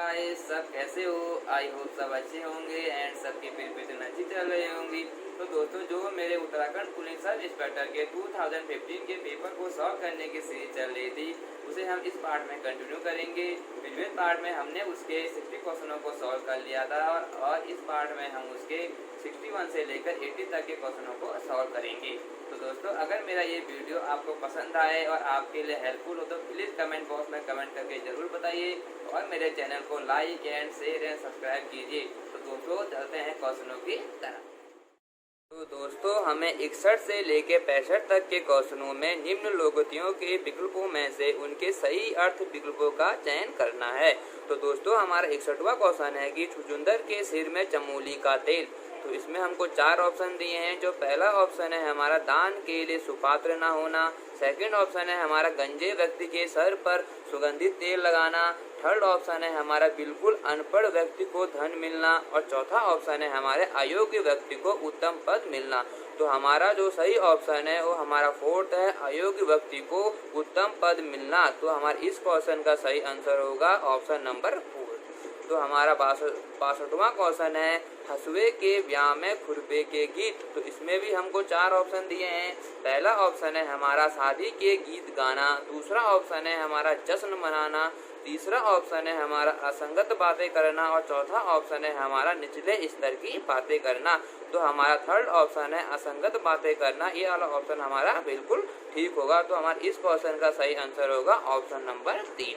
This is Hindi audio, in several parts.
गाइस, सब कैसे हो? आई होप सब अच्छे होंगे एंड सबकी प्रिपरेशन अच्छी चल रही होंगी। तो दोस्तों, जो मेरे उत्तराखंड पुलिस सब इंस्पेक्टर के 2015 के पेपर को सॉल्व करने की सीरीज चल रही थी, उसे हम इस पार्ट में कंटिन्यू करेंगे। प्रीवियस पार्ट में हमने उसके 60 क्वेश्चनों को सॉल्व कर लिया था और इस पार्ट में हम उसके 61 से लेकर 80 तक के क्वेश्चनों को सॉल्व करेंगे। तो दोस्तों, अगर मेरा ये वीडियो आपको पसंद आए और आपके लिए हेल्पफुल हो तो प्लीज़ कमेंट बॉक्स में कमेंट करके ज़रूर बताइए और मेरे चैनल को like and share and subscribe कीजिए। तो दोस्तों, चलते हैं क्वेश्चनों की तरफ। तो दोस्तों, हमें 61 से लेकर 65 तक के क्वेश्चनों में निम्न लोकोक्तियों के विकल्पों में से उनके सही अर्थ विकल्पों का चयन करना है। तो दोस्तों, हमारा 61वां क्वेश्चन है कि छुचुंदर के सिर में चमोली का तेल। तो इसमें हमको 4 ऑप्शन दिए हैं। जो पहला ऑप्शन है हमारा दान के लिए सुपात्र न होना, सेकंड ऑप्शन है हमारा गंजे व्यक्ति के सर पर सुगंधित तेल लगाना, थर्ड ऑप्शन है हमारा बिल्कुल अनपढ़ व्यक्ति को धन मिलना और चौथा ऑप्शन है हमारे अयोग्य व्यक्ति को उत्तम पद मिलना। तो हमारा जो सही ऑप्शन है वो हमारा फोर्थ है, अयोग्य व्यक्ति को उत्तम पद मिलना। तो हमारे इस क्वेश्चन का सही आंसर होगा ऑप्शन नंबर 4। तो हमारा 62वां क्वेश्चन है हसुए के ब्याह में खुरपे के गीत। तो इसमें भी हमको 4 ऑप्शन दिए हैं। पहला ऑप्शन है हमारा शादी के गीत गाना, दूसरा ऑप्शन है हमारा जश्न मनाना, तीसरा ऑप्शन है हमारा असंगत बातें करना और चौथा ऑप्शन है हमारा निचले स्तर की बातें करना। तो हमारा थर्ड ऑप्शन है असंगत बातें करना। ये वाला ऑप्शन हमारा बिल्कुल ठीक होगा। तो हमारे इस क्वेश्चन का सही आंसर होगा ऑप्शन नंबर 3।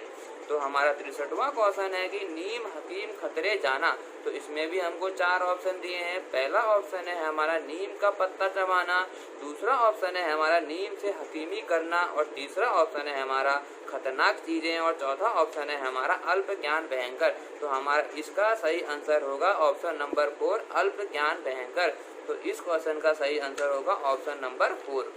तो हमारा 63वां क्वेश्चन है कि नीम हकीम खतरे जाना। तो इसमें भी हमको 4 ऑप्शन दिए हैं। पहला ऑप्शन है हमारा नीम का पत्ता चबाना, दूसरा ऑप्शन है हमारा नीम से हकीमी करना और तीसरा ऑप्शन है हमारा खतरनाक चीजें और चौथा ऑप्शन है हमारा अल्प ज्ञान भयंकर। तो हमारा इसका सही आंसर होगा ऑप्शन नंबर 4, अल्प ज्ञान भयंकर। तो इस क्वेश्चन का सही आंसर होगा ऑप्शन नंबर 4।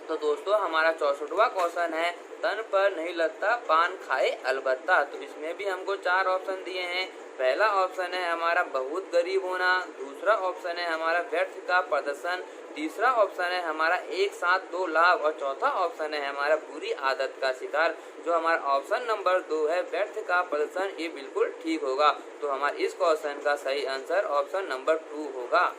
तो दोस्तों, हमारा 64वां क्वेश्चन है तन पर नहीं लगता पान खाए अलबत्ता। तो इसमें भी हमको 4 ऑप्शन दिए हैं। पहला ऑप्शन है हमारा बहुत गरीब होना, दूसरा ऑप्शन है हमारा व्यर्थ का प्रदर्शन, तीसरा ऑप्शन है हमारा एक साथ 2 लाभ और चौथा ऑप्शन है हमारा बुरी आदत का शिकार। जो हमारा ऑप्शन नंबर 2 है व्यर्थ का प्रदर्शन, ये बिल्कुल ठीक होगा। तो हमारे इस क्वेश्चन का सही आंसर ऑप्शन नंबर 2 होगा।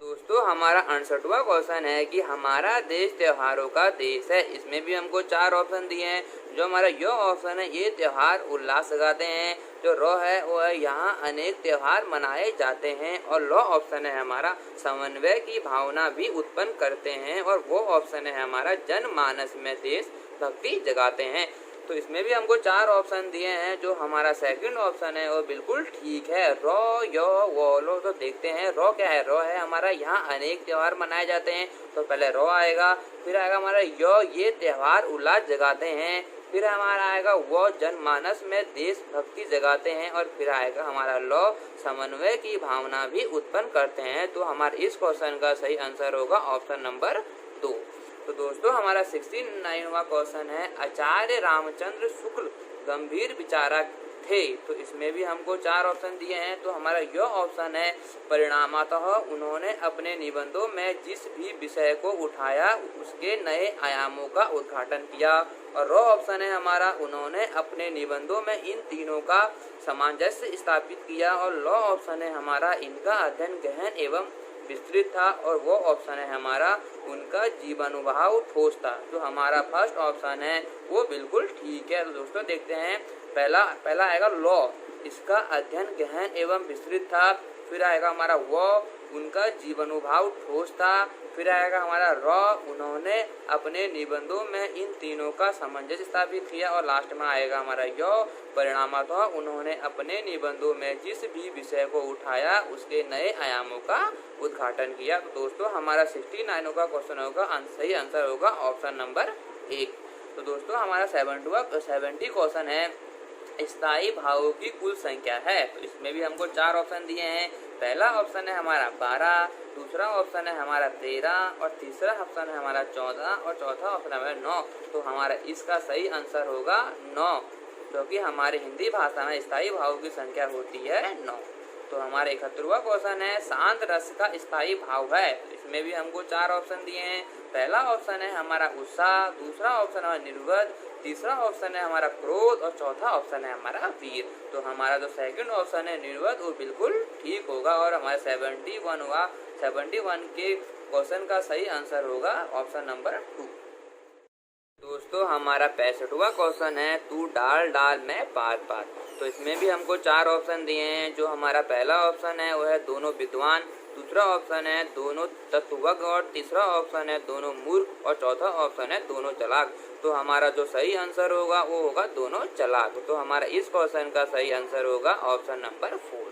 दोस्तों, हमारा 68वां क्वेश्चन है कि हमारा देश त्योहारों का देश है। इसमें भी हमको 4 ऑप्शन दिए हैं। जो हमारा यो ऑप्शन है ये त्योहार उल्लास जगाते हैं। जो रो है वो है यहाँ अनेक त्योहार मनाए जाते हैं और लो ऑप्शन है हमारा समन्वय की भावना भी उत्पन्न करते हैं और वो ऑप्शन है हमारा जनमानस में देश भक्ति जगाते हैं। तो इसमें भी हमको 4 ऑप्शन दिए हैं। जो हमारा सेकंड ऑप्शन है वो बिल्कुल ठीक है, रो यो वो लो। तो देखते हैं रो क्या है। रो है हमारा यहाँ अनेक त्योहार मनाए जाते हैं। तो पहले रो आएगा, फिर आएगा हमारा यो ये त्योहार उल्लास जगाते हैं, फिर हमारा आएगा वो जनमानस में देश भक्ति जगाते हैं और फिर आएगा हमारा लो समन्वय की भावना भी उत्पन्न करते हैं। तो हमारे इस क्वेश्चन का सही आंसर होगा ऑप्शन नंबर 2। तो दोस्तों, हमारा 69वां क्वेश्चन है आचार्य रामचंद्र शुक्ल गंभीर विचारक थे। तो इसमें भी हमको 4 ऑप्शन दिए हैं। तो हमारा यह ऑप्शन है परिणामतः उन्होंने अपने निबंधों में जिस भी विषय को उठाया उसके नए आयामों का उद्घाटन किया और रो ऑप्शन है हमारा उन्होंने अपने निबंधों में इन तीनों का सामंजस्य स्थापित किया और लो ऑप्शन है हमारा इनका अध्ययन गहन एवं विस्तृत था और वो ऑप्शन है हमारा उनका जीवनानुभव ठोस था। जो हमारा फर्स्ट ऑप्शन है वो बिल्कुल ठीक है। तो दोस्तों, देखते हैं पहला आएगा लॉ, इसका अध्ययन गहन एवं विस्तृत था, फिर आएगा हमारा वो उनका जीवनानुभव ठोस था, फिर आएगा हमारा रॉ उन्होंने अपने निबंधों में इन तीनों का सामंजस्य स्थापित किया और लास्ट में आएगा हमारा यो परिणामतः उन्होंने अपने निबंधों में जिस भी विषय को उठाया उसके नए आयामों का उद्घाटन किया। तो दोस्तों, हमारा 69 का क्वेश्चन होगा सही आंसर होगा ऑप्शन नंबर 1। तो दोस्तों, हमारा 70 क्वेश्चन है स्थायी भावों की कुल संख्या है। तो इसमें भी हमको 4 ऑप्शन दिए हैं। पहला ऑप्शन है हमारा 12, दूसरा ऑप्शन है हमारा 13 और तीसरा ऑप्शन है हमारा 14 और चौथा ऑप्शन है हमारा 9। तो हमारा इसका सही आंसर होगा 9, क्योंकि हमारे हिंदी भाषा में स्थायी भावों की संख्या होती है 9। तो हमारा 71वां क्वेश्चन है शांत रस का स्थायी भाव है। इसमें भी हमको 4 ऑप्शन दिए हैं। पहला ऑप्शन है हमारा उत्साह, दूसरा ऑप्शन है निर्वध, तीसरा ऑप्शन है हमारा क्रोध और चौथा ऑप्शन है हमारा वीर। तो हमारा जो सेकंड ऑप्शन है निर्वध वो बिल्कुल ठीक होगा और हमारा 71 के क्वेश्चन का सही आंसर होगा ऑप्शन नंबर 2। दोस्तों हमारा 65वां क्वेश्चन है तू डाल डाल में पार पार। तो इसमें भी हमको 4 ऑप्शन दिए हैं। जो हमारा पहला ऑप्शन है वो है दोनों विद्वान, दूसरा ऑप्शन है दोनों तत्वज्ञ और तीसरा ऑप्शन है दोनों मूर्ख और चौथा ऑप्शन है दोनों चालाक। तो हमारा जो सही आंसर होगा वो होगा दोनों चालाक। तो हमारा इस क्वेश्चन का सही आंसर होगा ऑप्शन नंबर 4।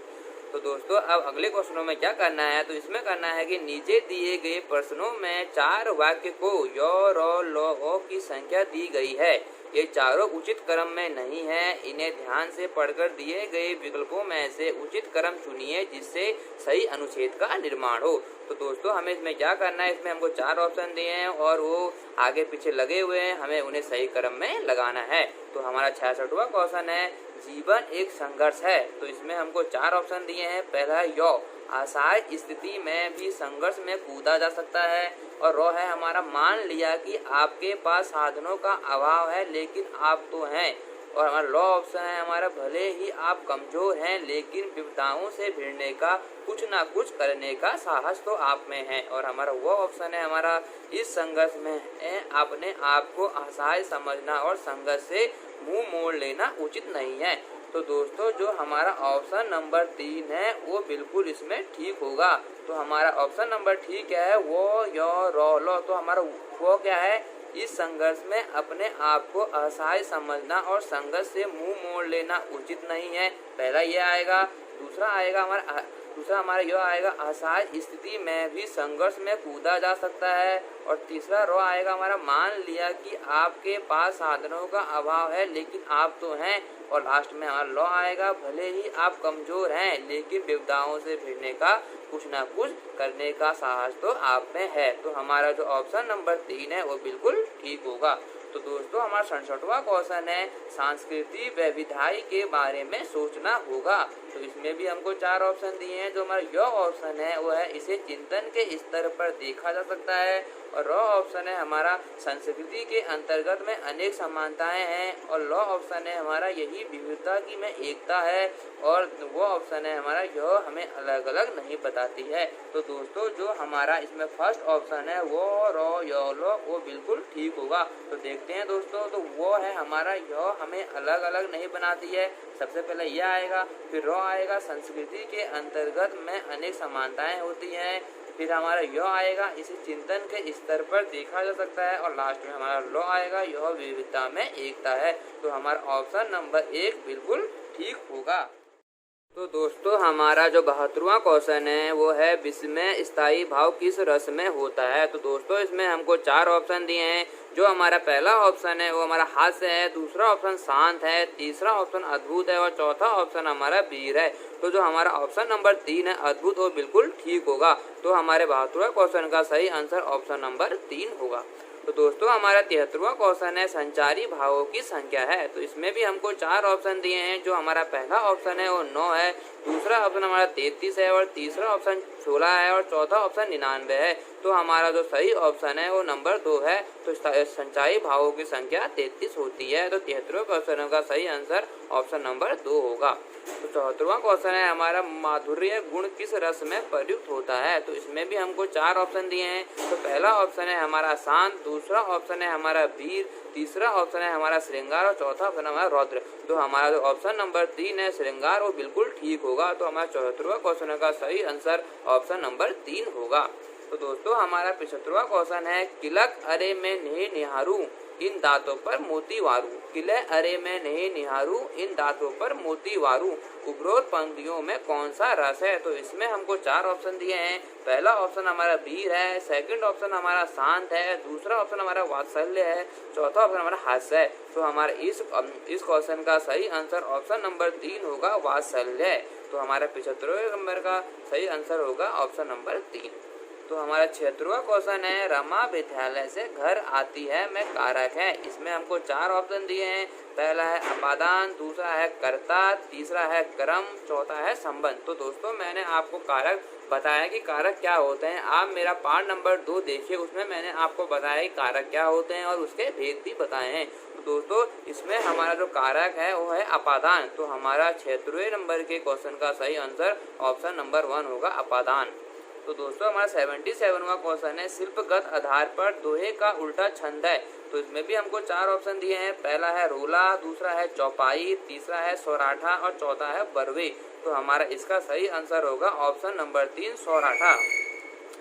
तो दोस्तों अब अगले क्वेश्चनों में क्या करना है, तो इसमें करना है कि नीचे दिए गए प्रश्नों में 4 वाक्य को य र ल ओ की संख्या दी गई है। ये चारों उचित क्रम में नहीं है। इन्हें ध्यान से पढ़कर दिए गए विकल्पों में से उचित क्रम चुनिए जिससे सही अनुच्छेद का निर्माण हो। तो दोस्तों हमें इसमें क्या करना है, इसमें हमको 4 ऑप्शन दिए हैं और वो आगे पीछे लगे हुए हैं, हमें उन्हें सही क्रम में लगाना है। तो हमारा 66वां क्वेश्चन है जीवन एक संघर्ष है। तो इसमें हमको 4 ऑप्शन दिए हैं। पहला है य असहाय स्थिति में भी संघर्ष में कूदा जा सकता है और रो है हमारा मान लिया कि आपके पास साधनों का अभाव है लेकिन आप तो हैं। और हमारा लॉ ऑप्शन है हमारा भले ही आप कमजोर हैं लेकिन विपदाओं से भिड़ने का कुछ ना कुछ करने का साहस तो आप में है। और हमारा वो ऑप्शन है हमारा इस संघर्ष में अपने आप को असहाय समझना और संघर्ष से मुंह मोड़ लेना उचित नहीं है। तो दोस्तों जो हमारा ऑप्शन नंबर 3 है वो बिल्कुल इसमें ठीक होगा। तो हमारा ऑप्शन नंबर ठीक है वो य रो लो। तो हमारा वो क्या है, इस संघर्ष में अपने आप को असहाय समझना और संघर्ष से मुंह मोड़ लेना उचित नहीं है। पहला ये आएगा। दूसरा हमारा यह आएगा असहाय स्थिति में भी संघर्ष में कूदा जा सकता है। और तीसरा रो आएगा हमारा मान लिया कि आपके पास साधनों का अभाव है लेकिन आप तो हैं। और लास्ट में हमारा लॉ आएगा भले ही आप कमजोर हैं लेकिन विपदाओं से भिड़ने का कुछ ना कुछ करने का साहस तो आप में है। तो हमारा जो ऑप्शन नंबर 3 है वो बिल्कुल ठीक होगा। तो दोस्तों हमारा 67वां क्वेश्चन है सांस्कृतिक वैविध्य के बारे में सोचना होगा। तो इसमें भी हमको 4 ऑप्शन दिए हैं। जो हमारा यह ऑप्शन है वो है इसे चिंतन के स्तर पर देखा जा सकता है। और रॉ ऑप्शन है हमारा संस्कृति के अंतर्गत में अनेक समानताएं हैं। और लॉ ऑप्शन है हमारा यही विविधता की में एकता है। और वो ऑप्शन है हमारा यह हमें अलग अलग नहीं बताती है। तो दोस्तों जो हमारा इसमें फर्स्ट ऑप्शन है वो रॉ यो लो वो बिल्कुल ठीक होगा। तो देखते हैं दोस्तों, तो वो है हमारा यह हमें अलग अलग नहीं बनाती है। सबसे पहले यह आएगा, फिर रॉ आएगा संस्कृति के अंतर्गत में अनेक समानताएं होती हैं। फिर हमारा यह आएगा इसे चिंतन के स्तर पर देखा जा सकता है। और लास्ट में हमारा लॉ आएगा यह विविधता में एकता है। तो हमारा ऑप्शन नंबर 1 बिल्कुल ठीक होगा। तो दोस्तों हमारा जो 72वां क्वेश्चन है वो है विश्व में स्थायी भाव किस रस में होता है। तो दोस्तों इसमें हमको 4 ऑप्शन दिए हैं। जो हमारा पहला ऑप्शन है वो हमारा हास्य है, दूसरा ऑप्शन शांत है, तीसरा ऑप्शन अद्भुत है और चौथा ऑप्शन हमारा वीर है। तो जो हमारा ऑप्शन नंबर 3 है अद्भुत वो बिल्कुल ठीक होगा। तो हमारे 72वां क्वेश्चन का सही आंसर ऑप्शन नंबर 3 होगा। तो दोस्तों हमारा 73वां क्वेश्चन है संचारी भावों की संख्या है। तो इसमें भी हमको 4 ऑप्शन दिए हैं। जो हमारा पहला ऑप्शन है वो 9 है, दूसरा ऑप्शन हमारा 33 है और तीसरा ऑप्शन 16 है और चौथा ऑप्शन 99 है। तो हमारा जो सही ऑप्शन है वो नंबर 2 है। तो संचारी भावों की संख्या 33 होती है। तो 73वें क्वेश्चन का सही आंसर ऑप्शन नंबर 2 होगा। तो 74वां क्वेश्चन है हमारा माधुर्य गुण किस रस में प्रयुक्त होता है। तो इसमें भी हमको 4 ऑप्शन दिए हैं। तो पहला ऑप्शन है हमारा शांत, दूसरा ऑप्शन है हमारा वीर, तीसरा ऑप्शन है हमारा श्रृंगार और चौथा ऑप्शन हमारा रौद्र। तो हमारा जो ऑप्शन नंबर 3 है श्रृंगार वो बिल्कुल ठीक होगा। तो हमारा 74वां क्वेश्चन का सही आंसर ऑप्शन नंबर 3 होगा। तो दोस्तों हमारा 75वां क्वेश्चन है किलक अरे में नहीं निहारू इन दांतों पर मोती वारू। किले अरे में नहीं निहारू इन दांतों पर मोती वारू उपरोक्त पंक्तियों में कौन सा रस है। तो इसमें हमको 4 ऑप्शन दिए हैं। पहला ऑप्शन हमारा वीर है, सेकंड ऑप्शन हमारा शांत है, दूसरा ऑप्शन हमारा वात्सल्य है, चौथा ऑप्शन हमारा हास्य है। तो हमारा इस क्वेश्चन का सही आंसर ऑप्शन नंबर 3 होगा वात्सल्य। तो हमारा 75वें नंबर का सही आंसर होगा ऑप्शन नंबर 3। तो हमारा 76वां क्वेश्चन है रमा विद्यालय से घर आती है में कारक है। इसमें हमको 4 ऑप्शन दिए हैं। पहला है अपादान, दूसरा है कर्ता, तीसरा है क्रम, चौथा है संबंध। तो दोस्तों मैंने आपको कारक बताया कि कारक क्या होते हैं। आप मेरा पार्ट नंबर 2 देखिए, उसमें मैंने आपको बताया कि कारक क्या होते हैं और उसके भेद भी बताए हैं। तो दोस्तों इसमें हमारा जो कारक है वो है अपादान। तो हमारा 76वें नंबर के क्वेश्चन का सही आंसर ऑप्शन नंबर 1 होगा अपादान। तो दोस्तों हमारा 77वां क्वेश्चन है शिल्पगत आधार पर दोहे का उल्टा छंद है। तो इसमें भी हमको 4 ऑप्शन दिए हैं। पहला है रोला, दूसरा है चौपाई, तीसरा है सौराठा और चौथा है बरवे। तो हमारा इसका सही आंसर होगा ऑप्शन नंबर 3 सौराठा।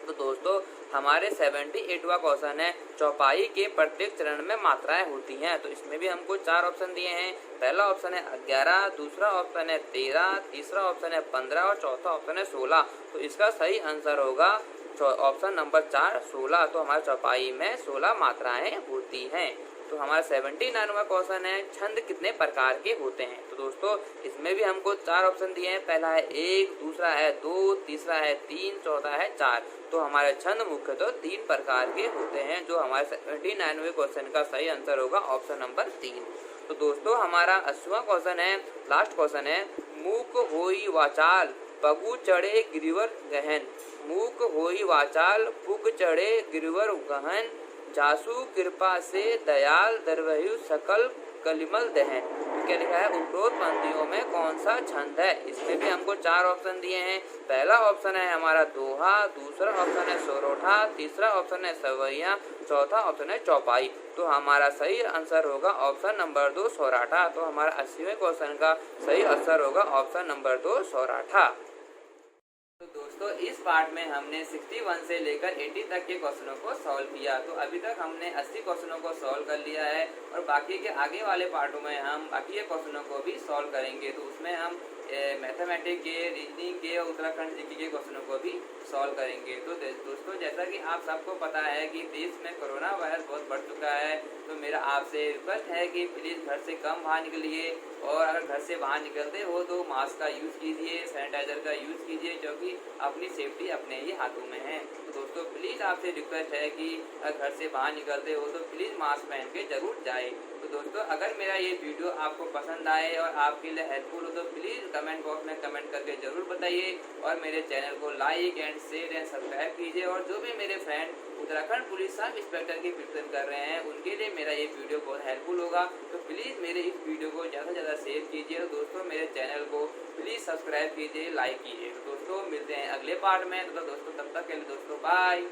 तो दोस्तों हमारे 78वां क्वेश्चन है चौपाई के प्रत्येक चरण में मात्राएं होती हैं। तो इसमें भी हमको 4 ऑप्शन दिए हैं। पहला ऑप्शन है 11, दूसरा ऑप्शन है 13, तीसरा ऑप्शन है 15 और चौथा ऑप्शन है 16। तो इसका सही आंसर होगा ऑप्शन नंबर 4 16। तो हमारे चौपाई में 16 मात्राएं होती हैं। तो हमारा 79वां क्वेश्चन है छंद कितने प्रकार के होते हैं। तो दोस्तों इसमें भी हमको 4 ऑप्शन दिए हैं। पहला है 1, दूसरा है 2, तीसरा है 3, चौथा है 4। तो हमारे छंद मुख्यतः 3 प्रकार के होते हैं, जो हमारे 79वें क्वेश्चन का सही आंसर होगा ऑप्शन नंबर 3। तो दोस्तों हमारा 80वां क्वेश्चन है, लास्ट क्वेश्चन है मूक होई वाचाल पगु चढ़े गिरिवर गहन। मूक होई वाचाल पुग चढ़े गिरिवर गहन, जासु कृपा से दयाल दरवहु सकल कलिमल दहन। तो क्या लिखा है उपरोक्त पंक्तियों में कौन सा छंद है। इसमें भी हमको 4 ऑप्शन दिए हैं। पहला ऑप्शन है हमारा दोहा, दूसरा ऑप्शन है सोरोठा, तीसरा ऑप्शन है सवैया, चौथा ऑप्शन है चौपाई। तो हमारा सही आंसर होगा ऑप्शन नंबर 2 सौराठा। तो हमारा 80वें क्वेश्चन का सही आंसर होगा ऑप्शन नंबर 2 सौराठा। तो दोस्तों इस पार्ट में हमने 61 से लेकर 80 तक के क्वेश्चनों को सॉल्व किया। तो अभी तक हमने 80 क्वेश्चनों को सॉल्व कर लिया है और बाकी के आगे वाले पार्टों में हम बाकी के क्वेश्चनों को भी सॉल्व करेंगे। तो उसमें हम मैथमेटिक्स के, रीजनिंग के और उत्तराखंड जीके के क्वेश्चनों को भी सॉल्व करेंगे। तो दोस्तों जैसा कि आप सबको पता है कि देश में कोरोना वायरस बहुत बढ़ चुका है, तो मेरा आपसे रिक्वेस्ट है कि प्लीज़ घर से कम बाहर निकलिए और अगर घर से बाहर निकलते हो तो मास्क का यूज़ कीजिए, सैनिटाइजर का यूज़ कीजिए, क्योंकि अपनी सेफ्टी अपने ही हाथों में है। तो दोस्तों प्लीज़ आपसे रिक्वेस्ट है कि अगर घर से बाहर निकलते हो तो प्लीज़ मास्क पहन के ज़रूर जाए। तो दोस्तों अगर मेरा ये वीडियो आपको पसंद आए और आपके लिए हेल्पफुल हो तो प्लीज़ कमेंट बॉक्स में कमेंट करके ज़रूर बताइए और मेरे चैनल को like and share and subscribe कीजिए। और जो भी मेरे friend Uttarakhand police sub inspector की प्रिपरेशन कर रहे हैं उनके लिए मेरा ये वीडियो बहुत हेल्पफुल होगा। तो प्लीज़ मेरे इस वीडियो को ज़्यादा से ज़्यादा शेयर कीजिए। तो दोस्तों मेरे चैनल को प्लीज़ सब्सक्राइब कीजिए, लाइक कीजिए। तो दोस्तों मिलते हैं अगले पार्ट में। तो दोस्तों तब तक के लिए दोस्तों बाय।